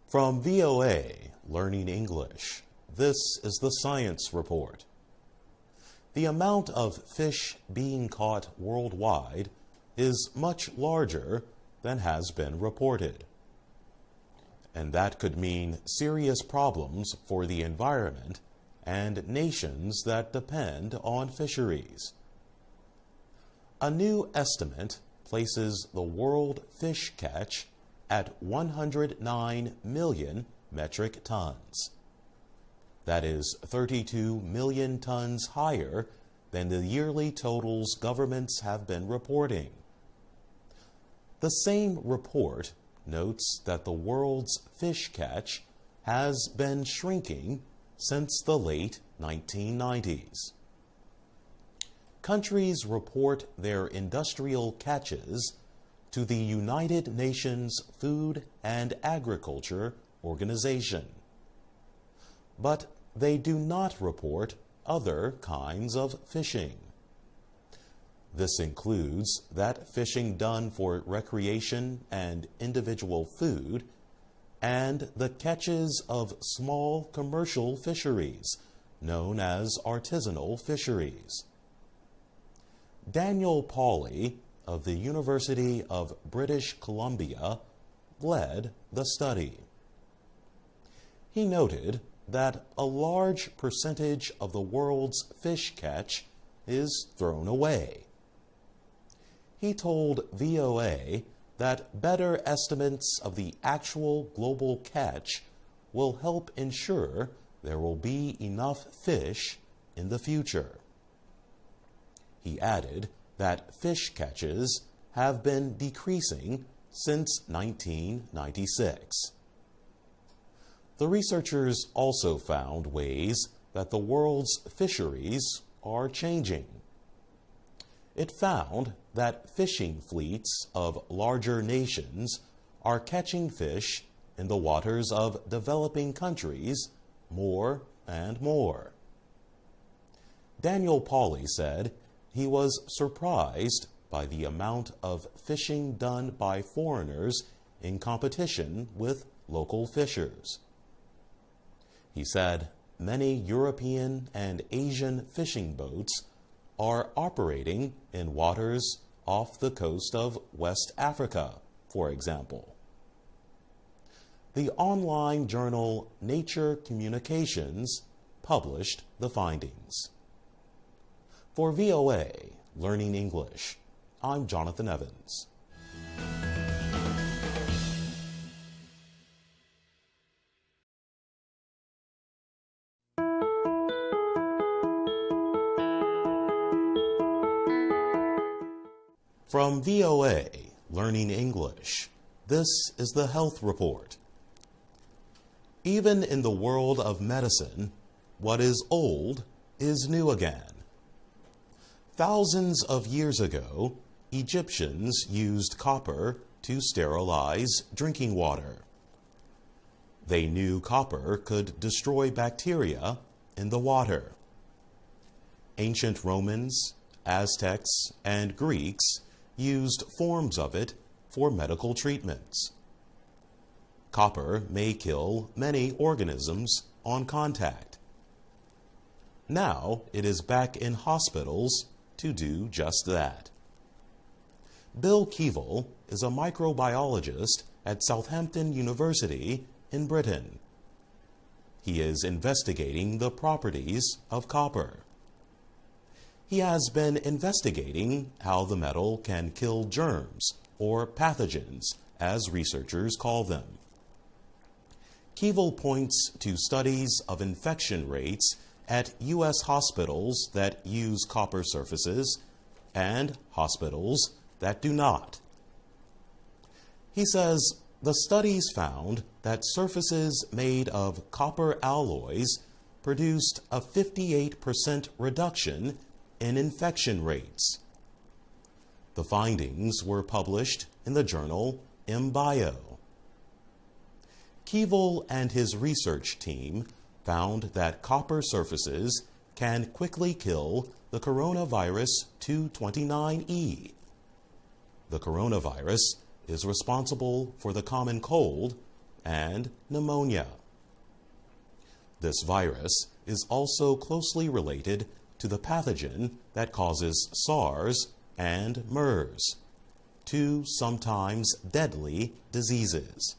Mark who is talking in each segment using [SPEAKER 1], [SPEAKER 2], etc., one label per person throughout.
[SPEAKER 1] From VOA, Learning English, this is the Science Report. The amount of fish being caught worldwide is much larger than has been reported. And that could mean serious problems for the environment and nations that depend on fisheries. A new estimate places the world fish catch at 109 million metric tons. That is 32 million tons higher than the yearly totals governments have been reporting. The same report notes that the world's fish catch has been shrinking since the late 1990s. Countries report their industrial catches to the United Nations Food and Agriculture Organization. But they do not report other kinds of fishing. This includes that fishing done for recreation and individual food, and the catches of small commercial fisheries, known as artisanal fisheries. Daniel Pauly of the University of British Columbia led the study. He noted that a large percentage of the world's fish catch is thrown away. He told VOA that better estimates of the actual global catch will help ensure there will be enough fish in the future. He added that fish catches have been decreasing since 1996. The researchers also found ways that the world's fisheries are changing. It found that fishing fleets of larger nations are catching fish in the waters of developing countries more and more. Daniel Pauly said he was surprised by the amount of fishing done by foreigners in competition with local fishers. He said many European and Asian fishing boats are operating in waters off the coast of West Africa, for example. The online journal Nature Communications published the findings. For VOA, Learning English, I'm Jonathan Evans. From VOA, Learning English, this is the Health Report. Even in the world of medicine, what is old is new again. Thousands of years ago, Egyptians used copper to sterilize drinking water. They knew copper could destroy bacteria in the water. Ancient Romans, Aztecs, and Greeks used forms of it for medical treatments. Copper may kill many organisms on contact. Now it is back in hospitals to do just that. Bill Keevil is a microbiologist at Southampton University in Britain. He is investigating the properties of copper. He has been investigating how the metal can kill germs, or pathogens, as researchers call them. Keevil points to studies of infection rates at U.S. hospitals that use copper surfaces and hospitals that do not. He says the studies found that surfaces made of copper alloys produced a 58% reduction in infection rates. The findings were published in the journal MBio. Keevil and his research team found that copper surfaces can quickly kill the coronavirus 229E. The coronavirus is responsible for the common cold and pneumonia. This virus is also closely related to the pathogen that causes SARS and MERS, two sometimes deadly diseases.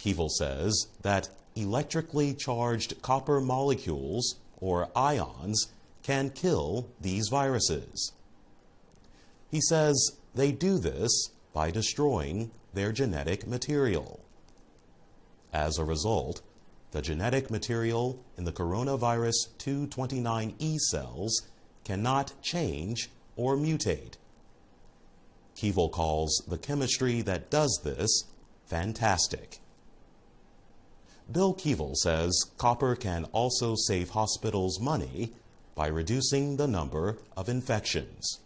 [SPEAKER 1] Keevil says that electrically charged copper molecules, or ions, can kill these viruses. He says they do this by destroying their genetic material. As a result, the genetic material in the coronavirus 229E cells cannot change or mutate. Keevil calls the chemistry that does this fantastic. Bill Keevil says copper can also save hospitals money by reducing the number of infections.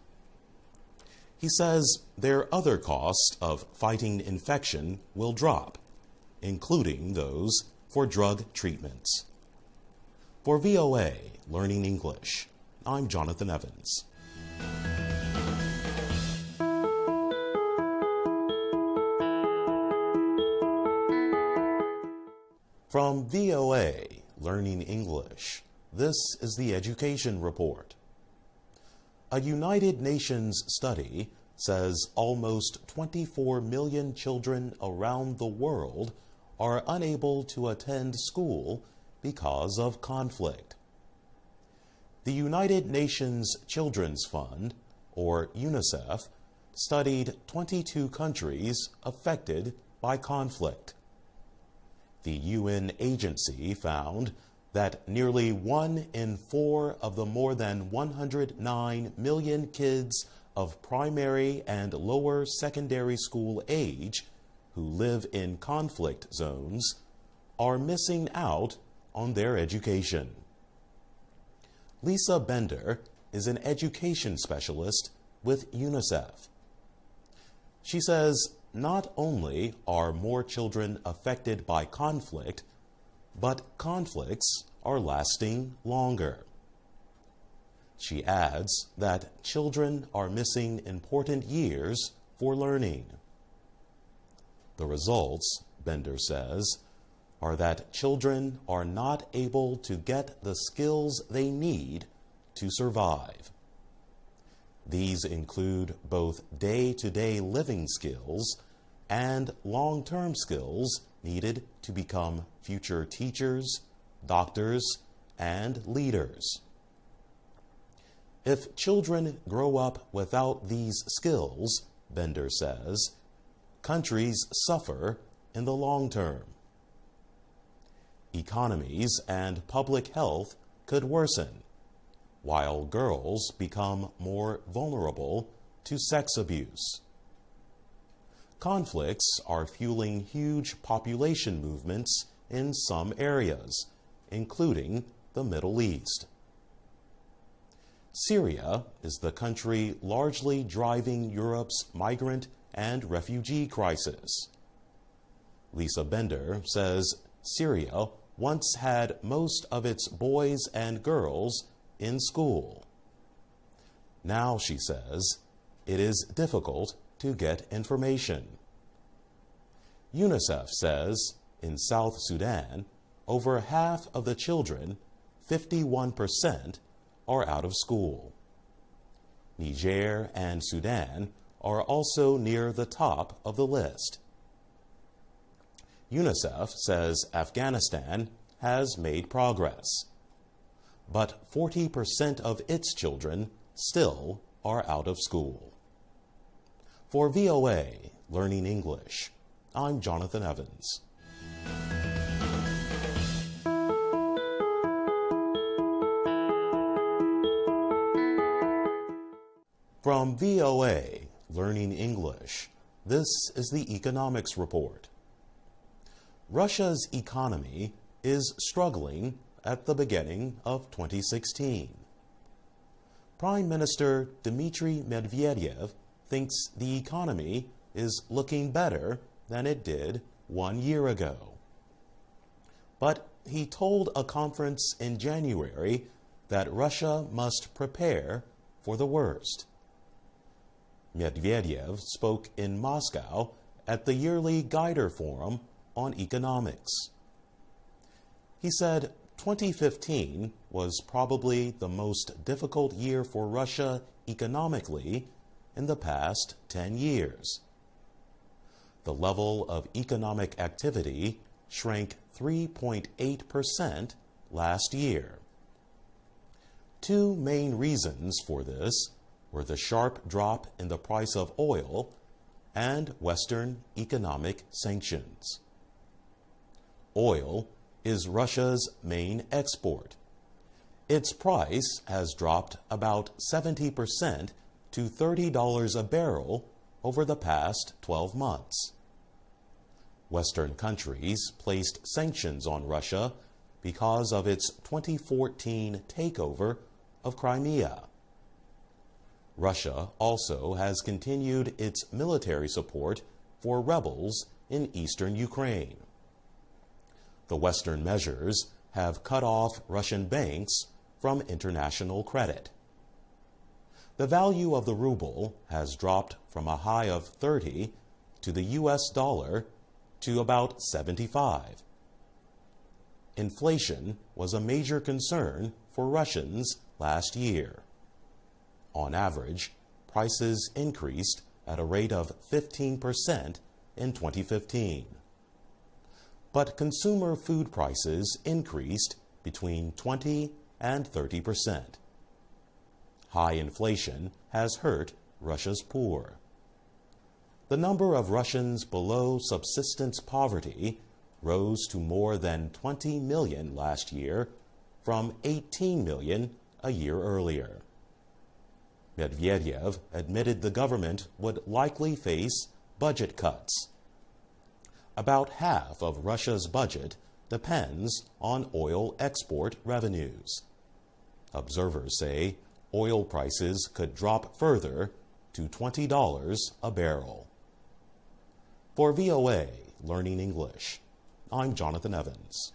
[SPEAKER 1] He says their other costs of fighting infection will drop, including those for drug treatments. For VOA Learning English, I'm Jonathan Evans. From VOA Learning English, this is the Education Report. A United Nations study says almost 24 million children around the world are unable to attend school because of conflict. The United Nations Children's Fund, or UNICEF, studied 22 countries affected by conflict. The UN agency found that nearly 1 in 4 of the more than 109 million kids of primary and lower secondary school age who live in conflict zones are missing out on their education. Lisa Bender is an education specialist with UNICEF. She says not only are more children affected by conflict, but conflicts are lasting longer. She adds that children are missing important years for learning. The results, Bender says, are that children are not able to get the skills they need to survive. These include both day-to-day living skills and long-term skills needed to become future teachers, doctors, and leaders. If children grow up without these skills, Bender says, countries suffer in the long term. Economies and public health could worsen, while girls become more vulnerable to sex abuse. Conflicts are fueling huge population movements in some areas, including the Middle East. Syria is the country largely driving Europe's migrant and refugee crisis. Lisa Bender says Syria once had most of its boys and girls in school. Now, she says, it is difficult to get information. UNICEF says in South Sudan, over half of the children, 51%, are out of school. Niger and Sudan are also near the top of the list. UNICEF says Afghanistan has made progress, but 40% of its children still are out of school. For VOA Learning English, I'm Jonathan Evans. From VOA Learning English, this is the Economics Report. Russia's economy is struggling at the beginning of 2016. Prime Minister Dmitry Medvedev thinks the economy is looking better than it did 1 year ago. But he told a conference in January that Russia must prepare for the worst. Medvedev spoke in Moscow at the yearly Guider Forum on economics. He said 2015 was probably the most difficult year for Russia economically in the past 10 years. The level of economic activity shrank 3.8% last year. Two main reasons for this were the sharp drop in the price of oil and Western economic sanctions. Oil is Russia's main export. Its price has dropped about 70% to $30 a barrel over the past 12 months. Western countries placed sanctions on Russia because of its 2014 takeover of Crimea. Russia also has continued its military support for rebels in eastern Ukraine. The Western measures have cut off Russian banks from international credit. The value of the ruble has dropped from a high of 30 to the US dollar to about 75. Inflation was a major concern for Russians last year. On average, prices increased at a rate of 15% in 2015. But consumer food prices increased between 20 and 30%. High inflation has hurt Russia's poor. The number of Russians below subsistence poverty rose to more than 20 million last year from 18 million a year earlier. Medvedev admitted the government would likely face budget cuts. About half of Russia's budget depends on oil export revenues. Observers say oil prices could drop further to $20 a barrel. For VOA Learning English, I'm Jonathan Evans.